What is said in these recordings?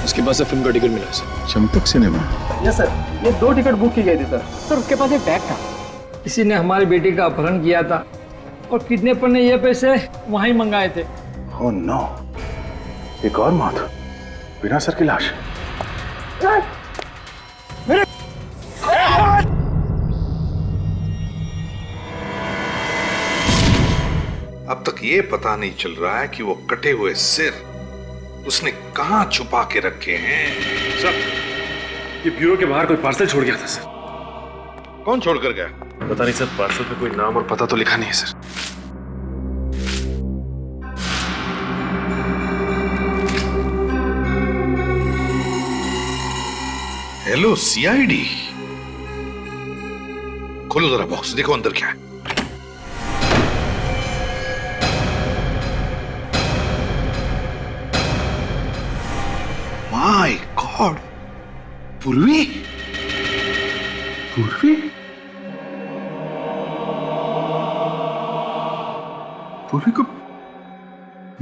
उसके पास से फिल्म का टिकट मिला sir. Champak cinema? Yes sir, ये 2 टिकट बुक की गई थी सर। सर उसके पास एक बैग था, किसी ने हमारी बेटी का अपहरण किया था और किडनैपर ने ये पैसे वहीं मंगाए थे। ओह नो, एक और मौत बिना सर की लाश। अब तक ये पता नहीं चल रहा है कि वो कटे हुए सिर उसने कहां छुपा के रखे हैं। सर, ये ब्यूरो के बाहर कोई पार्सल छोड़ गया था सर। कौन छोड़कर गया? पता नहीं सर, पार्सल पे कोई नाम और पता तो लिखा नहीं है सर। हेलो सीआईडी, खोलो जरा बॉक्स, देखो अंदर क्या है। माय गॉड, पूर्वी। पूर्वी? पूर्वी को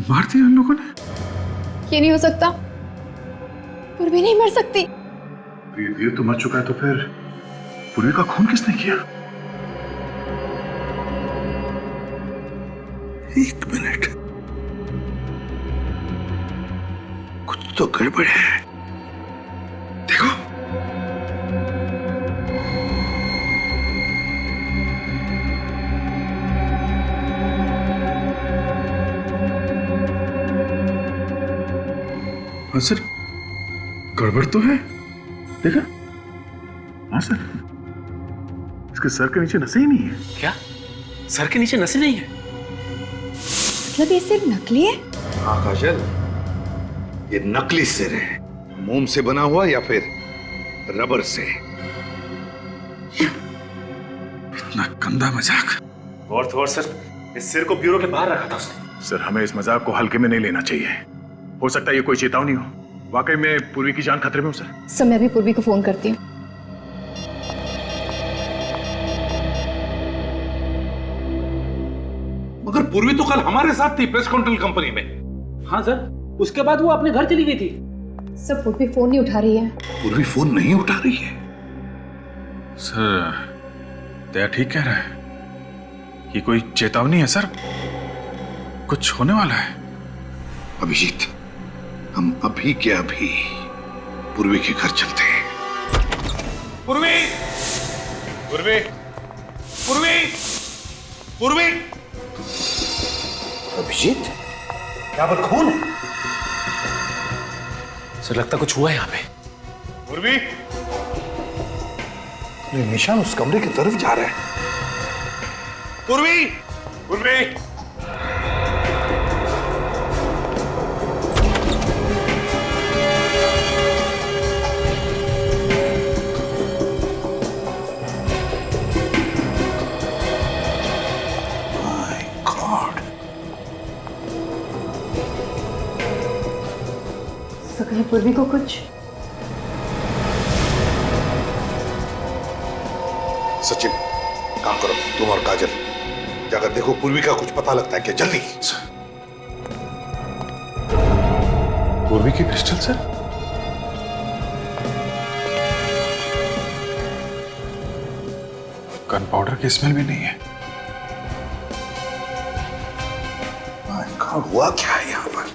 मार दिया उन लोगों ने? ये नहीं हो सकता, पूर्वी नहीं मर सकती। वीर तो मर चुका है, तो फिर पूर्वी का खून किसने किया? एक मिनट, कुछ तो गड़बड़ है। देखो, हाँ सर, गड़बड़ तो है। देखा? हाँ सर, इसके सर के नीचे नसें ही नहीं है। क्या? सर के नीचे नसें नहीं है? मतलब ये सिर्फ नकली है? हाँ काजल, ये नकली सिर है। मोम से बना हुआ या फिर रबर से। इतना गंदा मजाक। और तो और सर, इस सिर को ब्यूरो के बाहर रखा था उसने। सर, हमें इस मजाक को हल्के में नहीं लेना चाहिए। हो सकता है ये कोई चेतावनी हो। वाकई में पूर्वी की जान खतरे में हो सर। सर, मैं भी पूर्वी को फोन करती हूँ। मगर पूर्वी तो कल हमारे साथ थी प्रेस कंट्रोल कंपनी में। हाँ सर, उसके बाद वो अपने घर चली गई थी। सर, पूर्वी फोन नहीं उठा रही है। पूर्वी फोन नहीं उठा रही है? सर, दया ठीक कह रहा है। ये कोई चेतावनी है सर, कुछ होने वाला है। अभिजीत, हम अभी के अभी पूर्वी के घर चलते हैं। पूर्वी, पूर्वी, पूर्वी, पूर्वी। अभिजीत, यहाँ पर खून है। सर, लगता कुछ हुआ है यहाँ पे। पूर्वी, ये निशान उस कमरे की तरफ जा रहा है। पूर्वी, पूर्वी। तो कहीं पूर्वी को कुछ? सचिन, काम करो, तुम और काजल जाकर देखो पूर्वी का कुछ पता लगता है क्या। जल्दी। पूर्वी की पिस्टल सर? गन पाउडर की स्मेल भी नहीं है। हुआ क्या है यहाँ पर?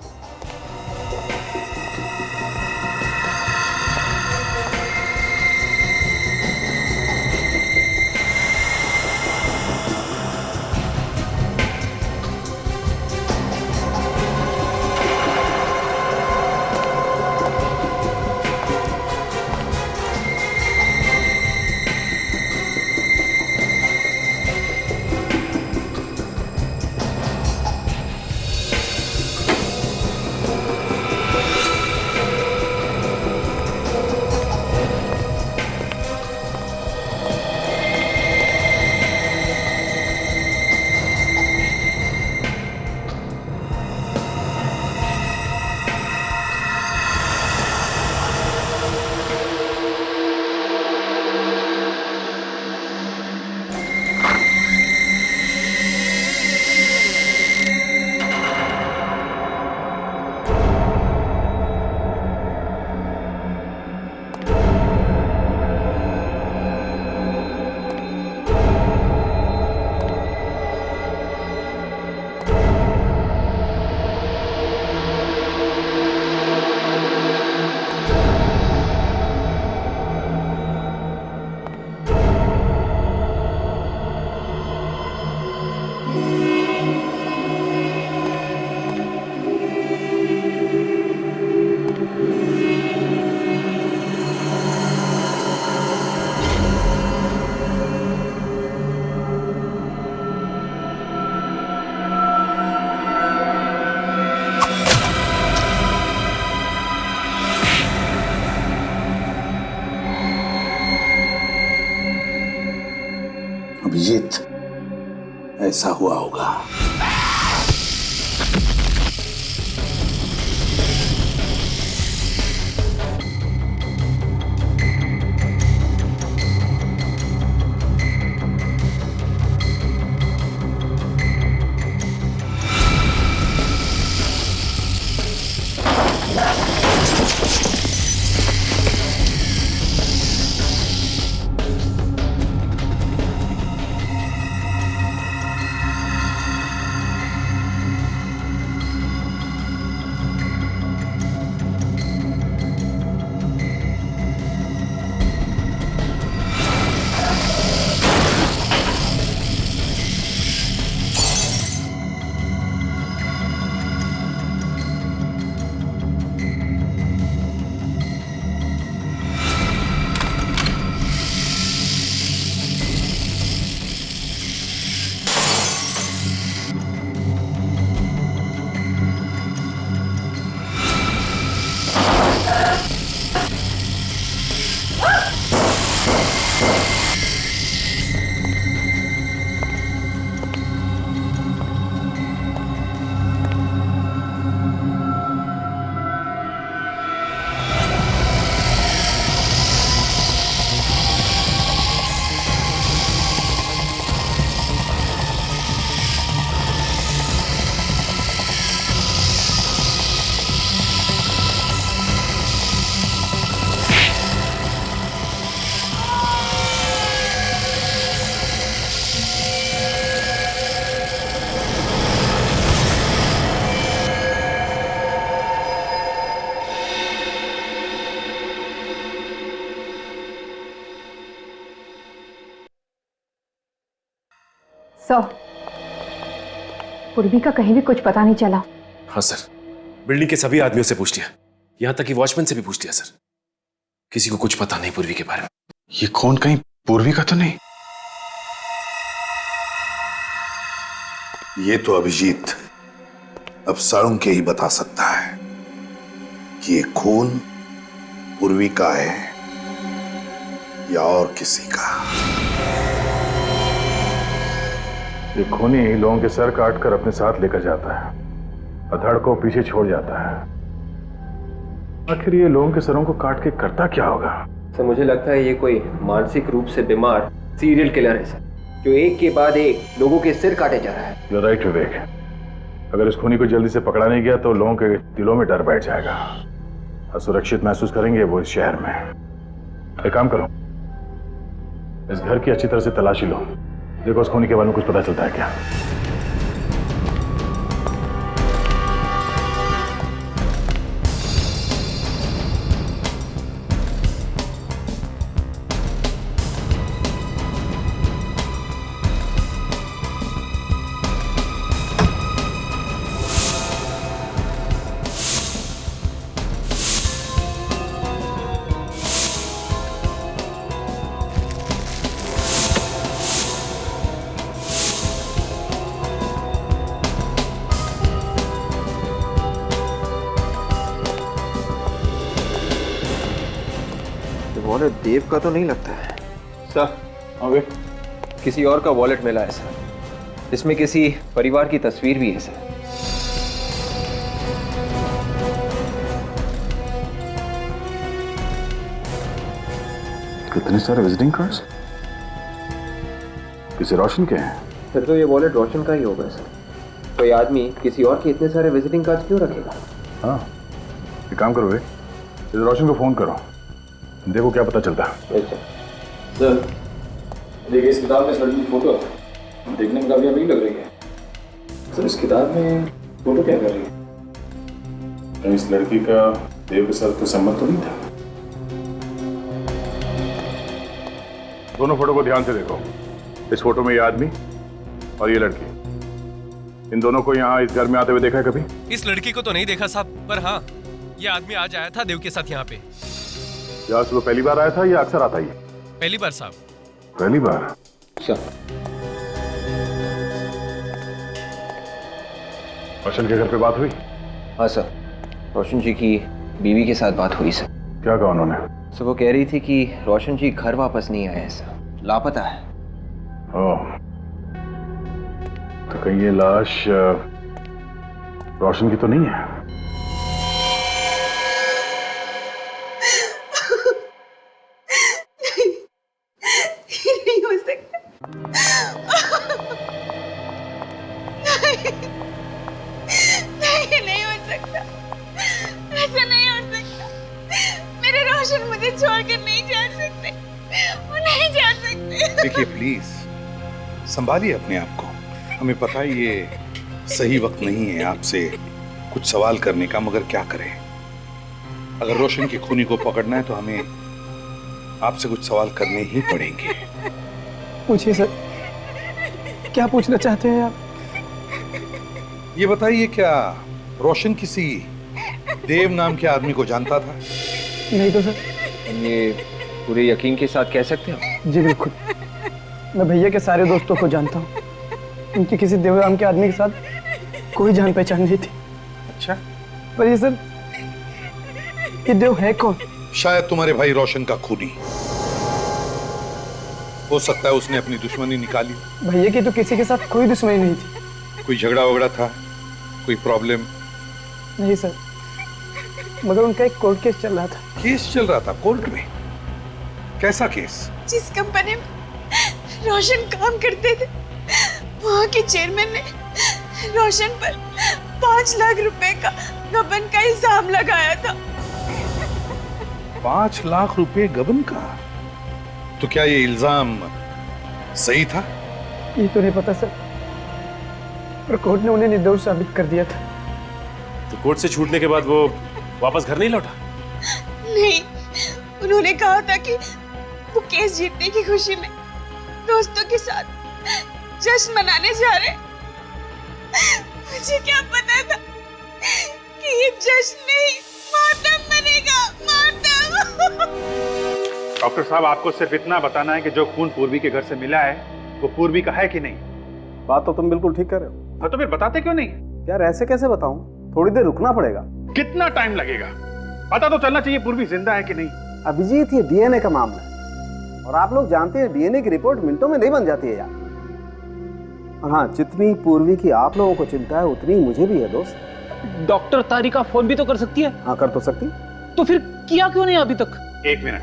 ऐसा हुआ होगा। सर, पूर्वी का कहीं भी कुछ पता नहीं चला। हाँ सर, बिल्डिंग के सभी आदमियों से पूछ लिया, यहां तक कि वॉचमैन से भी पूछ लिया सर। किसी को कुछ पता नहीं पूर्वी के बारे में। ये कौन, कहीं पूर्वी का तो नहीं? ये तो अभिजीत अब साळुंखे के ही बता सकता है कि ये खून पूर्वी का है या और किसी का। ये खूनी लोगों के सर काट कर अपने साथ लेकर जाता है, अधड़ को पीछे छोड़ जाता है। आखिर ये लोगों के सरों को काट के करता क्या होगा? सर मुझे लगता है ये कोई मानसिक रूप से बीमार सीरियल किलर है सर, जो एक के बाद एक लोगों के सिर काटे जा रहा है। You're right, विवेक। अगर इस खूनी को जल्दी से पकड़ा नहीं गया तो लोगों के दिलों में डर बैठ जाएगा, असुरक्षित महसूस करेंगे वो इस शहर में। एक काम करो, इस घर की अच्छी तरह से तलाशी लो, देखो उस खूनी के बारे में कुछ पता चलता है क्या। वॉलेट देव का तो नहीं लगता है सर। ओके, किसी और का वॉलेट मिला है सर, इसमें किसी परिवार की तस्वीर भी है सर। कितने सारे विजिटिंग कार्ड्स? किसी रोशन के हैं? फिर तो ये वॉलेट रोशन का ही होगा सर। कोई आदमी किसी और के इतने सारे विजिटिंग कार्ड्स क्यों रखेगा? हाँ, एक काम करो, इस रोशन को फोन करो, देखो क्या पता चलता है। सर देखिए, इस किताब में इस लड़की की फोटो है, देखने में काफी अमीर लग रही है। सर इस किताब में फोटो क्या कर रही है? तो इस लड़की का देव के साथ कोई संबंध तो नहीं था? दोनों फोटो को ध्यान से देखो। इस फोटो में ये आदमी और ये लड़की, इन दोनों को यहाँ इस घर में आते हुए देखा है कभी? इस लड़की को तो नहीं देखा साहब, पर हाँ ये आदमी आज आया था देव के साथ यहाँ पे। या सुबह पहली बार आया था या अक्सर आता ही? पहली बार साहब। पहली बार? अच्छा। रोशन के घर पे बात हुई? हाँ सर, रोशन जी की बीवी के साथ बात हुई सर। क्या कहा उन्होंने? सर वो कह रही थी कि रोशन जी घर वापस नहीं आए हैं सर, लापता है। ओह, तो कहीं ये लाश रोशन की तो नहीं है? नहीं हो सकता। नहीं हो सकता, ऐसा नहीं हो सकता। मेरे रोशन मुझे छोड़कर नहीं जा सकते, वो नहीं जा सकते। देखिए प्लीज संभालिए अपने आप को। हमें पता है ये सही वक्त नहीं है आपसे कुछ सवाल करने का, मगर क्या करें। अगर रोशन की खूनी को पकड़ना है तो हमें आपसे कुछ सवाल करने ही पड़ेंगे। पूछिए सर, क्या पूछना चाहते हैं आप? ये बताइए, क्या रोशन किसी देव नाम के आदमी को जानता था? नहीं तो सर। ये पूरे यकीन के साथ कह सकते हो? जी बिल्कुल, मैं भैया के सारे दोस्तों को जानता हूँ। उनकी किसी देव नाम के आदमी के साथ कोई जान पहचान नहीं थी। अच्छा, पर ये सर, ये देव है कौन? शायद तुम्हारे भाई रोशन का खूनी हो सकता है। उसने अपनी दुश्मनी निकाली। भैया की तो किसी के साथ कोई दुश्मनी नहीं थी। कोई झगड़ा वगड़ा था, कोई प्रॉब्लम? नहीं सर, मगर उनका एक कोर्ट केस चल रहा था। केस चल रहा था कोर्ट में? कैसा केस? जिस कंपनी में रोशन काम करते थे, वहाँ के चेयरमैन ने रोशन पर 5 लाख रुपए का गबन का इल्जाम लगाया था। 5 लाख रुपए गबन का? तो क्या ये इल्जाम सही था? ये तो नहीं पता सर, पर कोर्ट ने उन्हें निर्दोष साबित कर दिया था। तो कोर्ट से छूटने के बाद वो वापस घर नहीं लौटा? नहीं, उन्होंने कहा था कि वो केस जीतने की खुशी में दोस्तों के साथ जश्न मनाने जा रहे। मुझे क्या पता था कि ये जश्न नहीं, मातम बनेगा, मातम। डॉक्टर साहब, आपको सिर्फ इतना बताना है कि जो खून पूर्वी के घर से मिला है वो पूर्वी का है कि नहीं? बात तो तुम बिल्कुल ठीक कर रहे हो। हाँ, तो फिर बताते क्यों नहीं? यार ऐसे कैसे बताऊं? थोड़ी देर रुकना पड़ेगा। कितना टाइम लगेगा? पता तो चलना चाहिए पूर्वी जिंदा है कि नहीं। अभिजीत, ये डीएनए का मामला है और आप लोग जानते हैं डीएनए की रिपोर्ट मिनटों में नहीं बन जाती है यार। और हाँ, जितनी पूर्वी की आप लोगों को चिंता है उतनी मुझे भी है दोस्त। डॉक्टर तारिका फोन भी तो कर सकती है। हाँ, कर तो सकती। तो फिर किया क्यों नहीं अभी तक? 1 मिनट,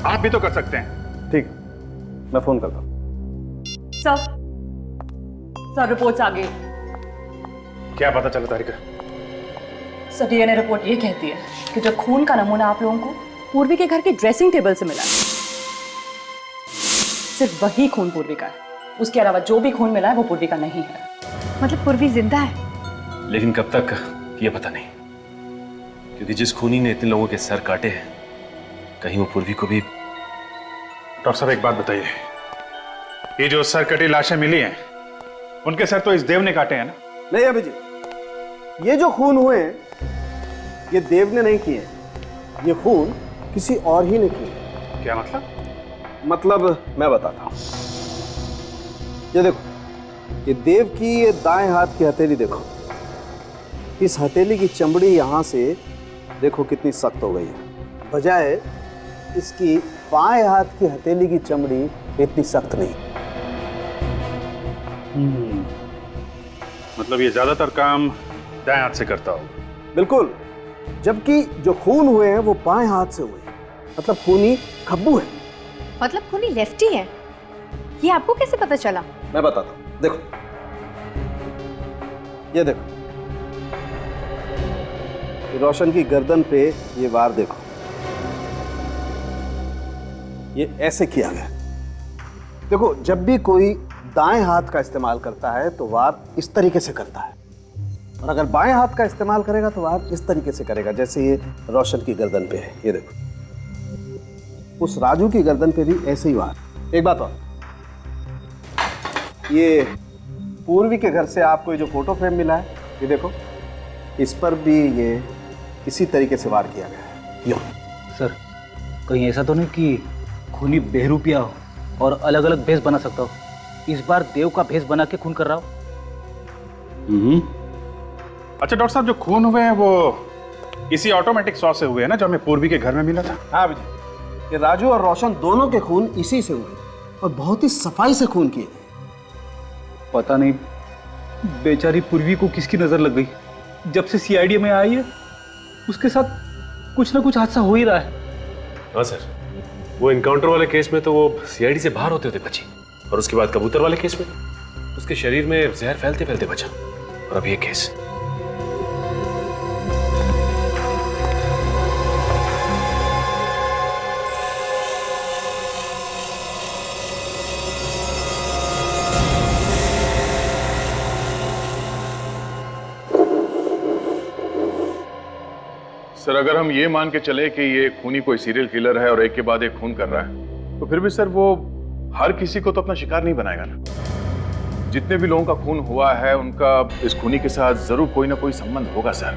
आप भी तो कर सकते हैं। ठीक, मैं फोन करता हूँ। सर रिपोर्ट्स आ गई। क्या पता चला तारिका? सर डीएनए रिपोर्ट ये कहती है कि जो खून का नमूना आप लोगों को पूर्वी के घर के ड्रेसिंग टेबल से मिला है, सिर्फ वही खून पूर्वी का है। उसके अलावा जो भी खून मिला है वो पूर्वी का नहीं है। मतलब पूर्वी जिंदा है? लेकिन कब तक ये पता नहीं, क्योंकि जिस खूनी ने इतने लोगों के सर काटे हैं, कहीं वो पूर्वी को भी। डॉक्टर साहब, एक बात बताइए, ये जो सर कटी लाशें मिली हैं उनके सर तो इस देव ने काटे हैं ना? नहीं अभिजीत, ये जो खून हुए हैं ये देव ने नहीं किए, ये खून किसी और ही ने किए। क्या मतलब? मतलब मैं बताता हूं। ये देखो, ये देव की ये दाएं हाथ की हथेली देखो। इस हथेली की चमड़ी यहां से देखो कितनी सख्त हो गई है, बजाय इसकी बाएं हाथ की हथेली की चमड़ी इतनी सख्त नहीं। मतलब ये ज्यादातर काम दाएं हाथ से करता होगा। बिल्कुल, जबकि जो खून हुए हैं वो बाएं हाथ से हुए हैं। मतलब खूनी खब्बू है। मतलब खूनी लेफ्टी है? ये आपको कैसे पता चला? मैं बताता हूं, देखो ये देखो, रोशन की गर्दन पे ये वार देखो, ये ऐसे किया गया। देखो, जब भी कोई दाएं हाथ का इस्तेमाल करता है तो वार इस तरीके से करता है, और अगर बाएं हाथ का इस्तेमाल करेगा तो वार इस तरीके से करेगा, जैसे ये रोशन की गर्दन पे है। ये देखो, उस राजू की गर्दन पे भी ऐसे ही वार। एक बात और, ये पूर्वी के घर से आपको ये जो फोटो फ्रेम मिला है, ये देखो, इस पर भी ये इसी तरीके से वार किया गया है। यो सर, कहीं ऐसा तो नहीं कि खूनी बेहरूपिया हो और अलग अलग भेष बना सकता हो? इस बार देव का भेष बना के खून कर रहा हो। अच्छा डॉक्टर साहब, जो खून हुए हैं वो इसी ऑटोमेटिक सॉस से हुए हैं ना, जो हमें पूर्वी के घर में मिला था? हाँ विजय, ये राजू और रोशन दोनों के खून इसी से हुए और बहुत ही सफाई से खून किए। पता नहीं बेचारी पूर्वी को किसकी नजर लग गई? जब से सीआईडी में आई है उसके साथ कुछ ना कुछ हादसा हो ही रहा है। हाँ सर, वो इनकाउंटर वाले केस में तो वो सीआईडी से बाहर होते होते बची, और उसके बाद कबूतर वाले केस में उसके शरीर में जहर फैलते फैलते बचा, और अब ये केस। सर अगर हम ये मान के चले कि ये खूनी कोई सीरियल किलर है और एक के बाद एक खून कर रहा है, तो फिर भी सर वो हर किसी को तो अपना शिकार नहीं बनाएगा ना। जितने भी लोगों का खून हुआ है उनका इस खूनी के साथ जरूर कोई ना कोई संबंध होगा सर।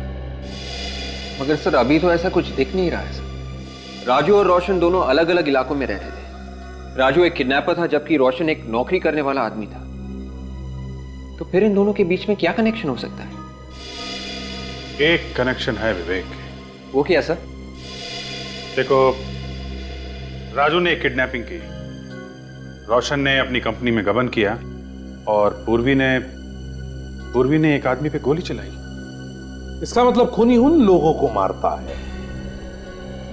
मगर सर अभी तो ऐसा कुछ दिख नहीं रहा है सर। राजू और रोशन दोनों अलग अलग इलाकों में रहते थे। राजू एक किडनैपर था जबकि रोशन एक नौकरी करने वाला आदमी था। तो फिर इन दोनों के बीच में क्या कनेक्शन हो सकता है? एक कनेक्शन है विवेक। वो क्या सर? देखो, राजू ने किडनैपिंग की, रोशन ने अपनी कंपनी में गबन किया, और पूर्वी ने एक आदमी पे गोली चलाई। इसका मतलब खूनी उन लोगों को मारता है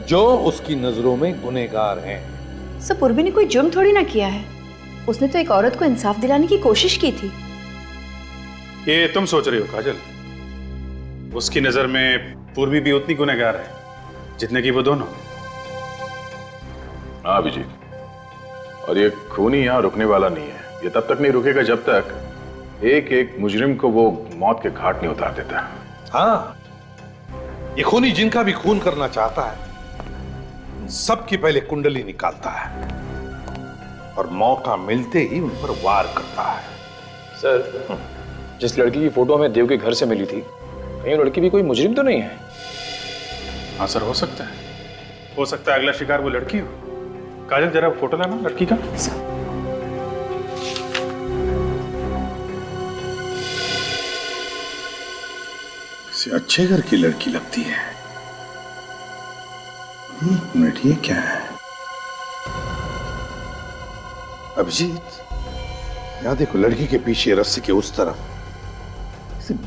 जो उसकी नजरों में गुनहगार हैं। सर पूर्वी ने कोई जुर्म थोड़ी ना किया है। उसने तो एक औरत को इंसाफ दिलाने की कोशिश की थी। ये तुम सोच रही हो काजल। उसकी नजर में पूर्वी भी उतनी गुनहगार है जितने की वो दोनों। हाँ अभिजीत, और ये खूनी यहाँ रुकने वाला नहीं है। ये तब तक नहीं रुकेगा जब तक एक एक मुजरिम को वो मौत के घाट नहीं उतार देता। हाँ, ये खूनी जिनका भी खून करना चाहता है सबकी पहले कुंडली निकालता है और मौका मिलते ही उन पर वार करता है। सर, जिस लड़की की फोटो हमें देव के घर से मिली थी, कहीं लड़की भी कोई मुजरिम तो नहीं है? हाँ सर, हो सकता है। हो सकता है अगला शिकार वो लड़की हो। काजल जरा फोटो लाना लड़की का। किसी अच्छे घर की लड़की लगती है। एक मिनट, ये क्या है? अभिजीत, यहां देखो, लड़की के पीछे रस्सी के उस तरफ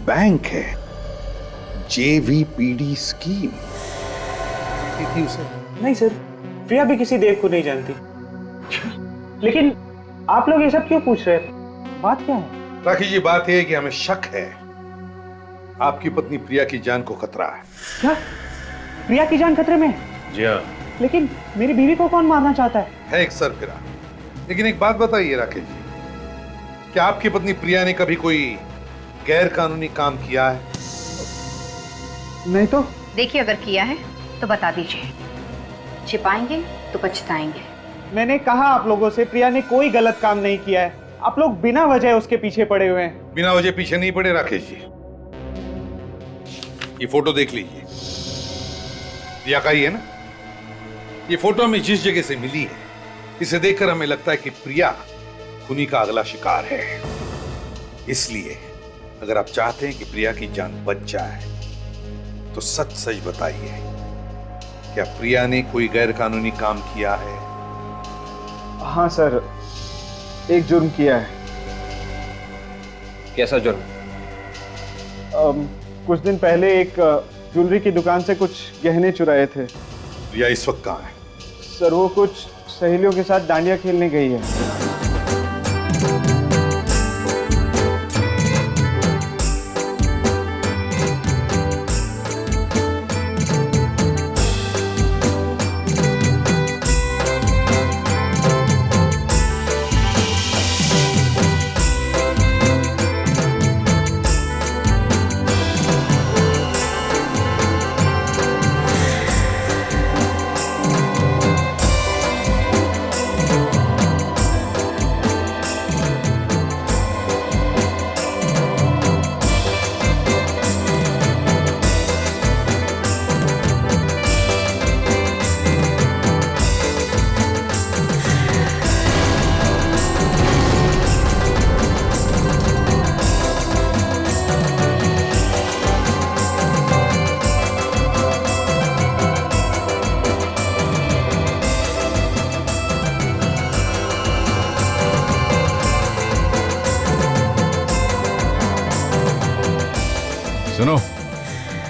बैंक है। JVPD स्कीम थी उसे। नहीं सर, प्रिया भी किसी देव को नहीं जानती। लेकिन आप लोग ये सब क्यों पूछ रहे हैं? बात क्या है? राखी जी, बात यह है कि हमें शक है आपकी पत्नी प्रिया की जान को खतरा है। क्या? प्रिया की जान खतरे में? जी हाँ। लेकिन मेरी बीवी को कौन मारना चाहता है? एक सरफिरा। लेकिन एक बात बताइए राकेश जी, क्या आपकी पत्नी प्रिया ने कभी कोई गैर कानूनी काम किया है? नहीं तो। देखिए, अगर किया है तो बता दीजिए, छिपाएंगे तो पछताएंगे। मैंने कहा आप लोगों से, प्रिया ने कोई गलत काम नहीं किया है। आप लोग बिना वजह उसके पीछे पड़े हुए हैं। बिना वजह पीछे नहीं पड़े राकेश जी। ये फोटो देख लीजिए, प्रिया का ही है ना? ये फोटो हमें जिस जगह से मिली है, इसे देखकर हमें लगता है कि प्रिया खूनी का अगला शिकार है। इसलिए अगर आप चाहते हैं कि प्रिया की जान बच जाए तो सच सच बताइए, क्या प्रिया ने कोई गैर कानूनी काम किया है? हाँ सर, एक जुर्म किया है। कैसा जुर्म? कुछ दिन पहले एक ज्वेलरी की दुकान से कुछ गहने चुराए थे। प्रिया इस वक्त कहाँ है? सर वो कुछ सहेलियों के साथ डांडिया खेलने गई है।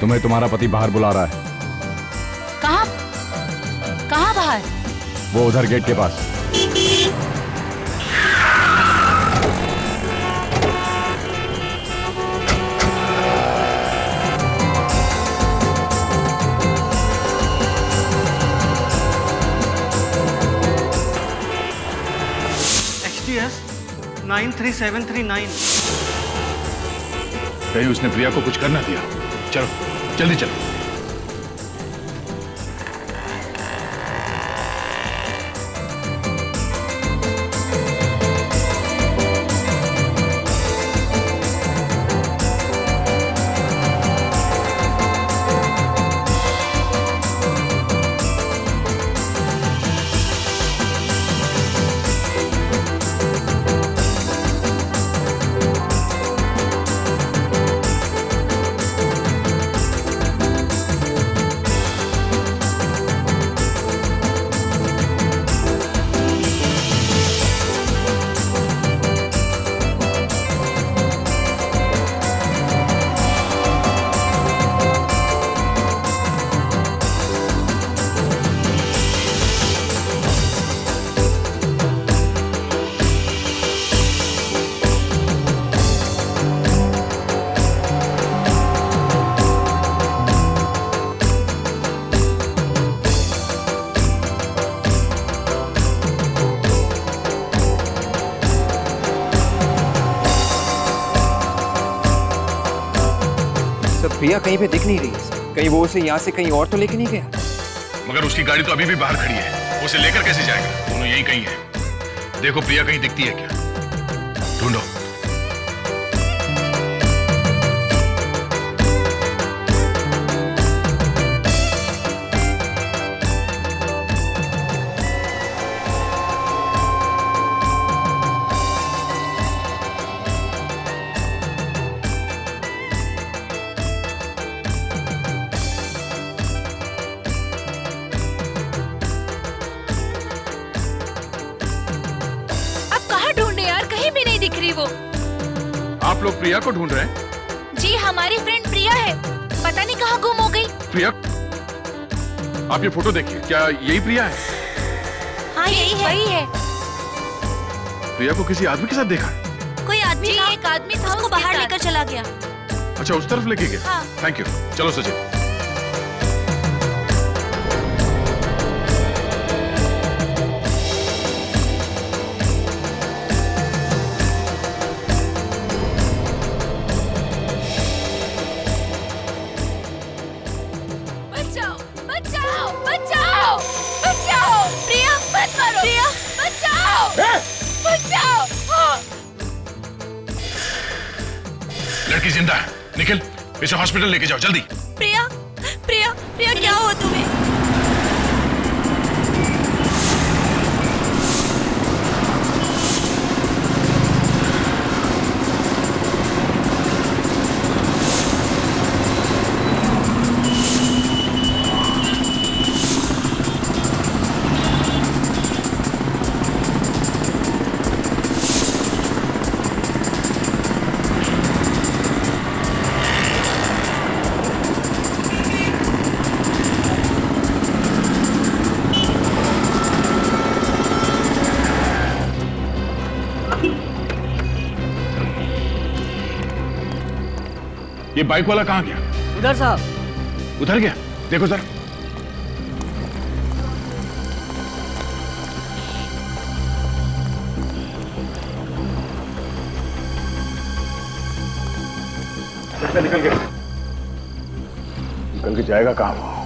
तुम्हें तुम्हारा पति बाहर बुला रहा है। कहाँ कहाँ बाहर? वो उधर गेट के पास। XTS 93739। कहीं उसने प्रिया को कुछ करना दिया। चलो जल्दी चलो। प्रिया कहीं पे दिख नहीं रही है। कहीं वो उसे यहाँ से कहीं और तो लेके नहीं गया? मगर उसकी गाड़ी तो अभी भी बाहर खड़ी है, उसे लेकर कैसे जाएगा? दोनों यहीं कहीं है। देखो प्रिया कहीं दिखती है क्या, ढूंढो। आप लोग प्रिया को ढूंढ रहे हैं? जी, हमारी फ्रेंड प्रिया है, पता नहीं कहाँ गुम हो गई। प्रिया, आप ये फोटो देखिए, क्या यही प्रिया है? हाँ यही है। वही है। प्रिया को किसी आदमी के साथ देखा है? कोई आदमी जी, एक आदमी था, उसको बाहर लेकर चला गया। अच्छा, उस तरफ लेके गया? हाँ। Thank you. चलो सचिन। लड़की जिंदा है, निखिल इसे हॉस्पिटल लेके जाओ जल्दी। प्रिया, प्रिया, प्रिया क्या हुआ तुम्हें? ये बाइक वाला कहाँ गया? उधर साहब। उधर गया? देखो सर। निकल गया। निकल के जाएगा कहाँ वो?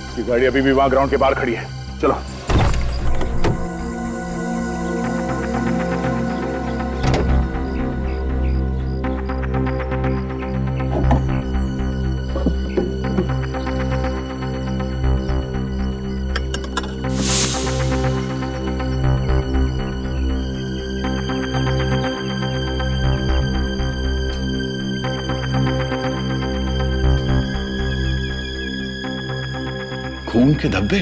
इसकी गाड़ी अभी भी वहां ग्राउंड के बाहर खड़ी है। चलो। खून के धब्बे।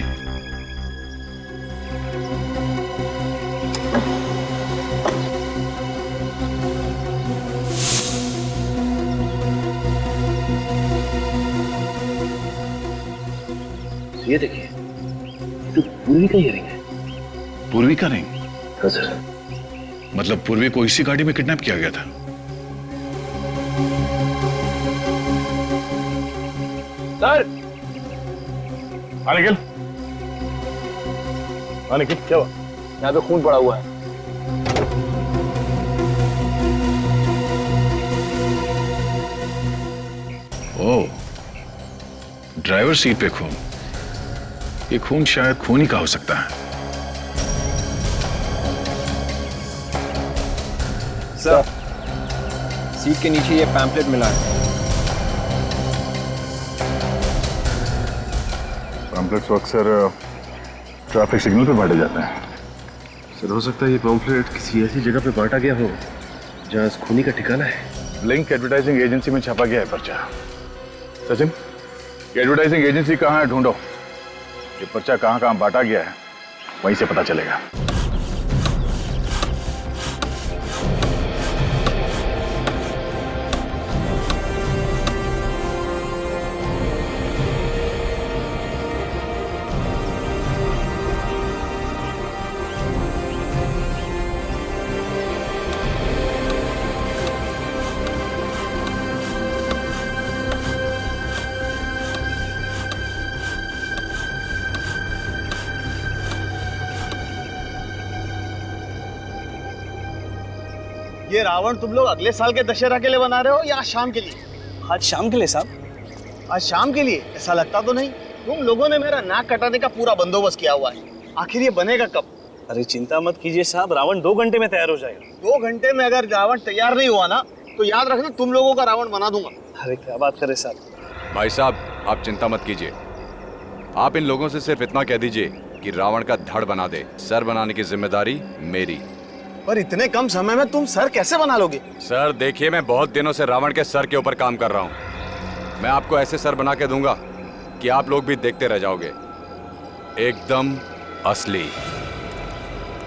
ये देखिए, तो पूर्वी का रिंग है। पूर्वी का रिंग? हाँ सर। मतलब पूर्वी को इसी गाड़ी में किडनैप किया गया था? सर। हाँ निखिल, हाँ निखिल, क्या हुआ? यहाँ पे खून पड़ा हुआ है। ओह, ड्राइवर सीट पे खून। ये खून शायद खून ही का हो सकता है। सर, सीट के नीचे ये पैम्पलेट मिला है। पैम्पलेट्स अक्सर ट्रैफिक सिग्नल पे बांटे जाते हैं। सर, हो सकता है ये पैम्पलेट किसी ऐसी जगह पे बांटा गया हो जहां इस खूनी का ठिकाना है। लिंक एडवर्टाइजिंग एजेंसी में छापा गया है पर्चा। सचिन, ये एडवर्टाइजिंग एजेंसी कहाँ है, ढूंढो। ये पर्चा कहाँ कहाँ बांटा गया है, वहीं से पता चलेगा। ये रावण तुम लोग अगले साल के दशहरा के लिए बना रहे हो या आज शाम के लिए? आज शाम के लिए साहब। आज शाम के लिए? ऐसा लगता तो नहीं। तुम लोगों ने मेरा नाक कटाने का पूरा बंदोबस्त किया हुआ है। आखिर ये बनेगा कब? अरे चिंता मत कीजिए साहब, रावण 2 घंटे में तैयार हो जाएगा। 2 घंटे में अगर रावण तैयार नहीं हुआ ना तो याद रखना तुम लोगों का रावण बना दूंगा। अरे क्या बात करे साहब। भाई साहब, आप चिंता मत कीजिए। आप इन लोगों से सिर्फ इतना कह दीजिए कि रावण का धड़ बना दे। सर बनाने की जिम्मेदारी मेरी। पर इतने कम समय में तुम सर कैसे बना लोगे? सर देखिए, मैं बहुत दिनों से रावण के सर के ऊपर काम कर रहा हूँ। मैं आपको ऐसे सर बना के दूंगा कि आप लोग भी देखते रह जाओगे, एकदम असली।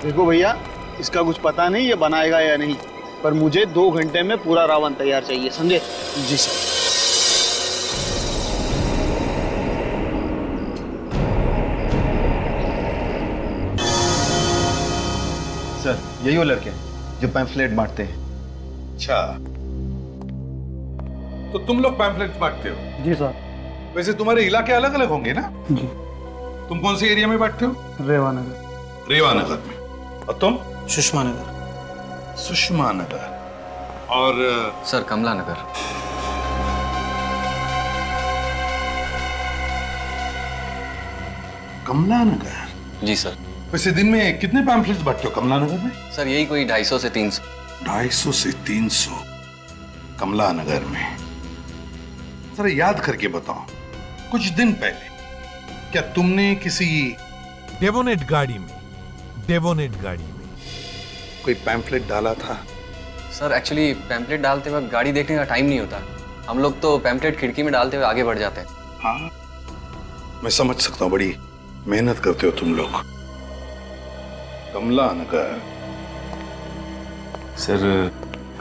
देखो भैया, इसका कुछ पता नहीं ये बनाएगा या नहीं, पर मुझे 2 घंटे में पूरा रावण तैयार चाहिए, समझे? जी सर। सर, यही वो लड़के हैं जो पैम्फलेट बांटते हैं। अच्छा, तो तुम लोग पैम्फलेट बांटते हो? जी सर। वैसे तुम्हारे इलाके अलग अलग होंगे ना? जी। तुम कौन से एरिया में बांटते हो? रेवानगर। रेवानगर में। और तुम? सुषमा नगर। सुषमा नगर। और सर, कमला नगर। कमला नगर? जी सर। वैसे दिन में कितने पैम्फलेट्स बांटते हो कमला नगर में? सर यही कोई 250 से 300। 250 से 300 कमला नगर में। जरा याद करके बताओ, कुछ दिन पहले क्या तुमने किसी डेवोनेट गाड़ी में कोई पैम्फलेट डाला था? सर एक्चुअली पैम्पलेट डालते वक्त गाड़ी देखने का टाइम नहीं होता। हम लोग तो पैम्पलेट खिड़की में डालते हुए आगे बढ़ जाते हैं। हाँ, मैं समझ सकता हूँ, बड़ी मेहनत करते हो तुम लोग। कमला नगर। सर,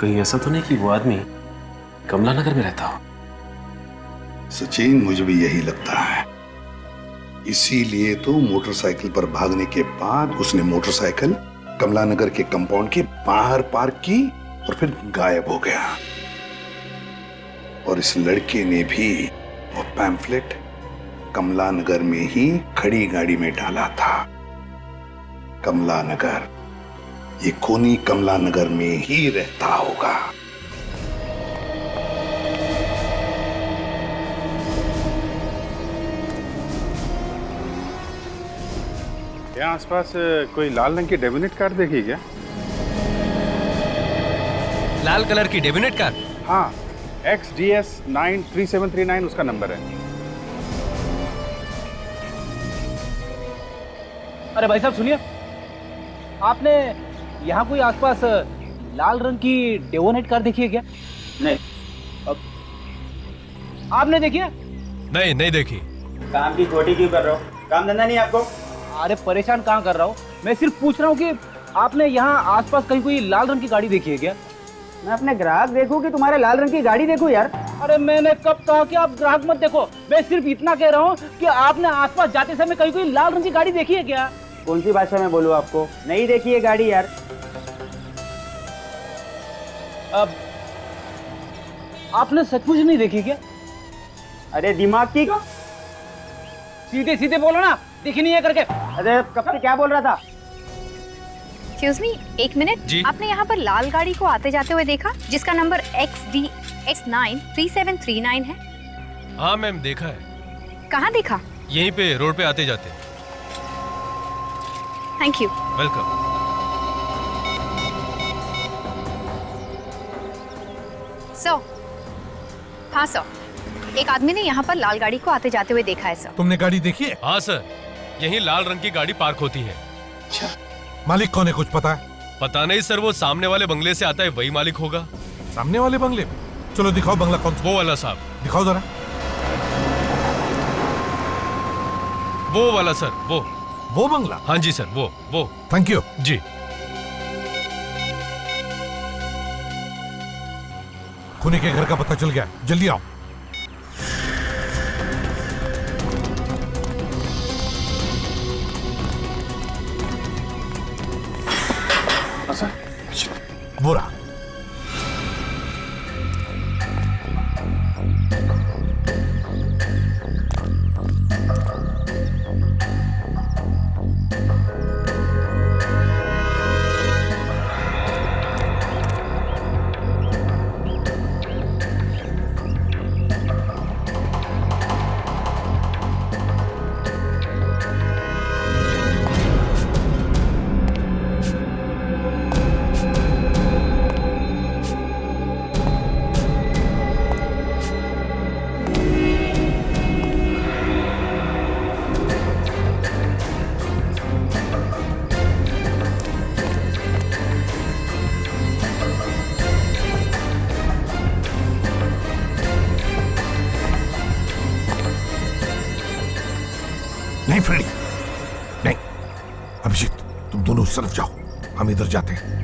कहीं ऐसा तो नहीं कि वो आदमी कमला नगर में रहता हो? सचिन, मुझे भी यही लगता है। इसीलिए तो मोटरसाइकिल पर भागने के बाद उसने मोटरसाइकिल कमला नगर के कंपाउंड के बाहर पार्क की और फिर गायब हो गया। और इस लड़के ने भी वो पैम्फलेट कमला नगर में ही खड़ी गाड़ी में डाला था। कमला नगर, ये खूनी कमला नगर में ही रहता होगा। यहाँ आसपास कोई लाल रंग की डेबिनेट कार देखी क्या? लाल कलर की डेबिनेट कार? हाँ, XDS 93739 उसका नंबर है। अरे भाई साहब सुनिए, आपने यहाँ कोई आसपास लाल रंग की डेवोनेट कार देखी है क्या? नहीं। आपने देखी है? नहीं देखी। काम की खोटी क्यों कर रहे हो? काम धंधा नहीं आपको? अरे परेशान कहाँ कर रहा हूँ, मैं सिर्फ पूछ रहा हूँ कि आपने यहाँ आसपास कहीं कोई लाल रंग की गाड़ी देखी है क्या? मैं अपने ग्राहक देखूं कि तुम्हारे लाल रंग की गाड़ी देखूं यार? अरे मैंने कब कहा कि आप ग्राहक मत देखो, मैं सिर्फ इतना कह रहा हूँ कि आपने आसपास जाते समय कहीं कोई लाल रंग की गाड़ी देखी है क्या? कौन सी भाषा में बोलूं आपको? नहीं देखी है गाड़ी यार। अब आपने सचमुच नहीं देखी क्या? अरे दिमाग की, सीधे सीधे बोलो ना, देखी नहीं है करके। अरे कब से क्या बोल रहा था? एक्सक्यूज मी, एक मिनट। आपने यहाँ पर लाल गाड़ी को आते जाते हुए देखा जिसका नंबर XDX93739 है? हाँ मैम, देखा है। कहाँ देखा? यहीं पे रोड पे आते जाते। Thank you. वेलकम। सर, हाँ सर, एक आदमी ने यहाँ पर लाल गाड़ी को आते जाते हुए देखा है सर। तुमने गाड़ी देखी है? हाँ सर, यहीं लाल रंग की गाड़ी पार्क होती है। अच्छा, मालिक कौन है कुछ पता है? पता नहीं सर, वो सामने वाले बंगले से आता है, वही मालिक होगा। सामने वाले बंगले में? चलो दिखाओ बंगला कौन सा। वो वाला साहब। दिखाओ जरा। वो वाला सर, वो बंगला? हाँ जी सर, वो। थैंक यू जी। खूनी के घर का पता चल गया, जल्दी आओ। वो रहा। नहीं फ्रेडी, नहीं। अभिजीत, तुम दोनों उस तरफ जाओ, हम इधर जाते हैं।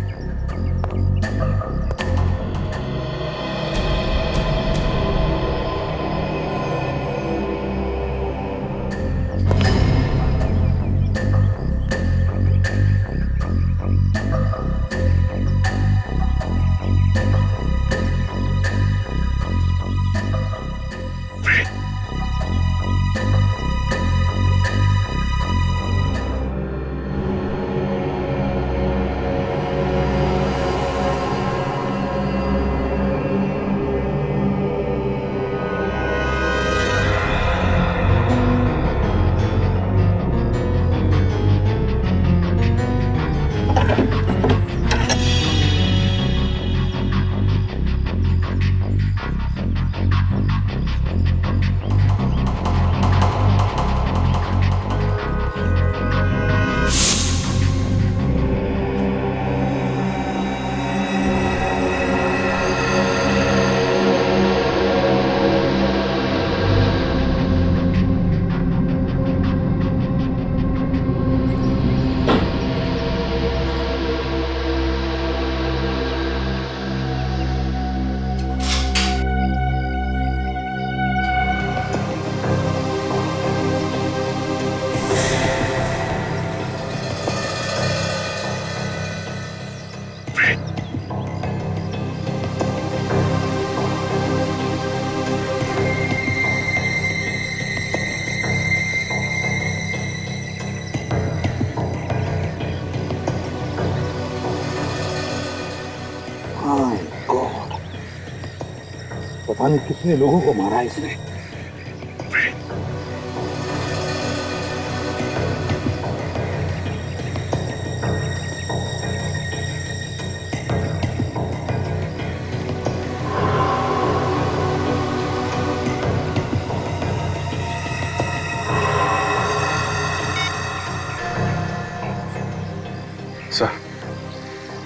पता नहीं कितने लोगों को मारा इसने। सर,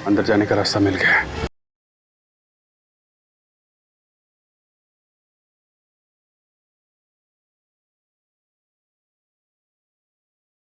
अंदर जाने का रास्ता मिल गया है।